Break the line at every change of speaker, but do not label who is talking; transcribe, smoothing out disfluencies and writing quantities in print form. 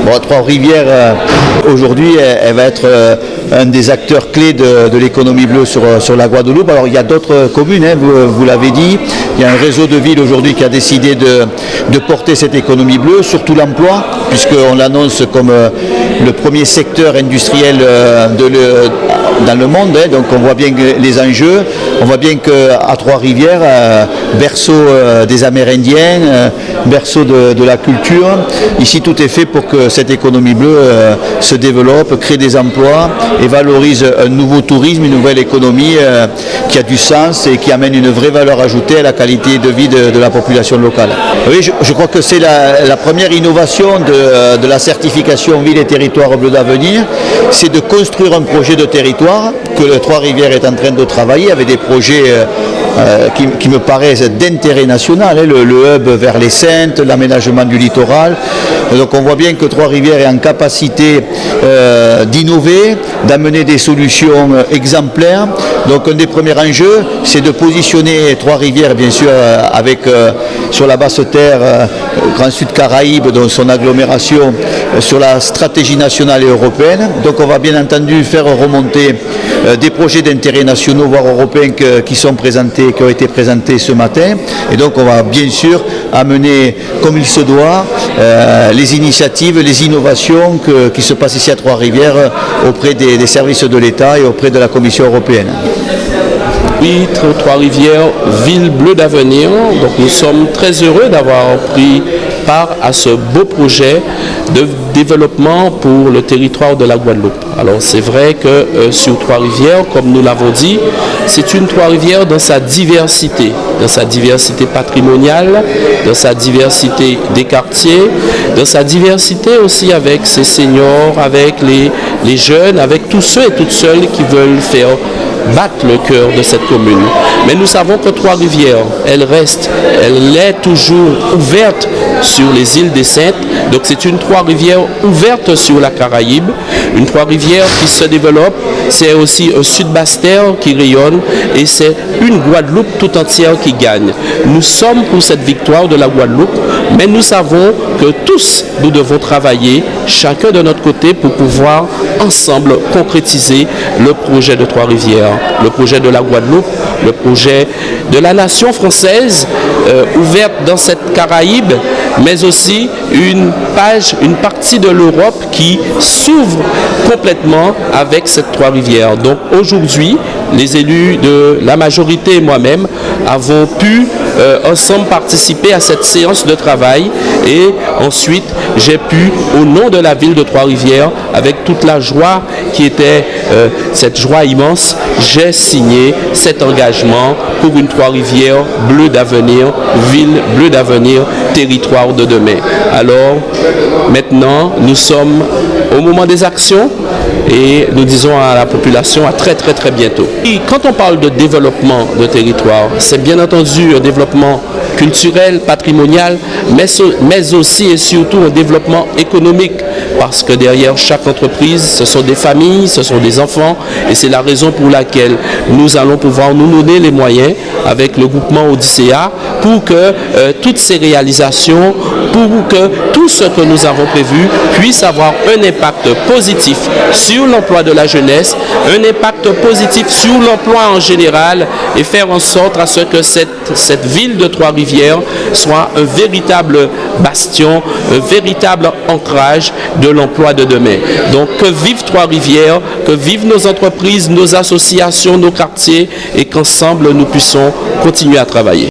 Bon, Trois-Rivières, aujourd'hui, elle va être un des acteurs clés de l'économie bleue sur la Guadeloupe. Alors il y a d'autres communes, hein, vous l'avez dit. Il y a un réseau de villes aujourd'hui qui a décidé de porter cette économie bleue, surtout l'emploi, puisqu'on l'annonce comme le premier secteur industriel dans le monde. Hein. Donc on voit bien les enjeux. On voit bien qu'à Trois-Rivières, berceau des Amérindiens, berceau de la culture, ici tout est fait pour que cette économie bleue se développe, crée des emplois et valorise un nouveau tourisme, une nouvelle économie qui a du sens et qui amène une vraie valeur ajoutée à la qualité de vie de la population locale. Oui, je crois que c'est la première innovation de la certification Ville et Territoire Bleu d'Avenir, c'est de construire un projet de territoire que le Trois-Rivières est en train de travailler avec des projets qui me paraissent d'intérêt national, hein, le hub vers les Saintes, l'aménagement du littoral. Donc on voit bien que Trois-Rivières est en capacité d'innover, d'amener des solutions exemplaires. Donc un des premiers enjeux, c'est de positionner Trois-Rivières, bien sûr, sur la basse terre, Grand Sud Caraïbes, donc son agglomération, sur la stratégie nationale et européenne. Donc on va bien entendu faire remonter des projets d'intérêt nationaux, voire européens, qui ont été présentés ce matin. Et donc on va bien sûr amener, comme il se doit, les initiatives, les innovations qui se passent ici à Trois-Rivières auprès des services de l'État et auprès de la Commission européenne.
Oui, Trois-Rivières, ville bleue d'avenir. Donc nous sommes très heureux d'avoir pris part à ce beau projet de développement pour le territoire de la Guadeloupe. Alors c'est vrai que sur Trois-Rivières, comme nous l'avons dit, c'est une Trois-Rivières dans sa diversité patrimoniale, dans sa diversité des quartiers, dans sa diversité aussi avec ses seniors, avec les jeunes, avec tous ceux et toutes celles qui veulent faire battre le cœur de cette commune. Mais nous savons que Trois-Rivières, elle est toujours ouverte sur les îles des Saintes. Donc c'est une Trois-Rivières ouverte sur la Caraïbe, une Trois-Rivières qui se développe. C'est aussi un Sud-Basse-Terre qui rayonne et c'est une Guadeloupe tout entière qui gagne. Nous sommes pour cette victoire de la Guadeloupe, mais nous savons que tous, nous devons travailler, chacun de notre côté, pour pouvoir ensemble concrétiser le projet de Trois-Rivières, le projet de la Guadeloupe, le projet de la nation française ouverte dans cette Caraïbe, mais aussi une partie de l'Europe qui s'ouvre complètement avec cette Trois-Rivières. Donc aujourd'hui, les élus de la majorité et moi-même avons pu ensemble participer à cette séance de travail et ensuite j'ai pu, au nom de la ville de Trois-Rivières, avec toute la joie qui était cette joie immense, j'ai signé cet engagement pour une Trois-Rivières bleue d'avenir, ville bleue d'avenir, territoire de demain. Alors maintenant, nous sommes au moment des actions et nous disons à la population à très très très bientôt. Et quand on parle de développement de territoire, c'est bien entendu un développement culturel, patrimonial, mais aussi et surtout un développement économique, parce que derrière chaque entreprise, ce sont des familles, ce sont des enfants, et c'est la raison pour laquelle nous allons pouvoir nous donner les moyens avec le groupement Odyssea pour que toutes ces réalisations, pour que tout ce que nous avons prévu puisse avoir un impact positif sur l'emploi de la jeunesse, un impact positif sur l'emploi en général et faire en sorte à ce que cette ville de Trois-Rivières soit un véritable bastion, un véritable ancrage de l'emploi de demain. Donc que vive Trois-Rivières, que vivent nos entreprises, nos associations, nos quartiers et qu'ensemble nous puissions continuer à travailler.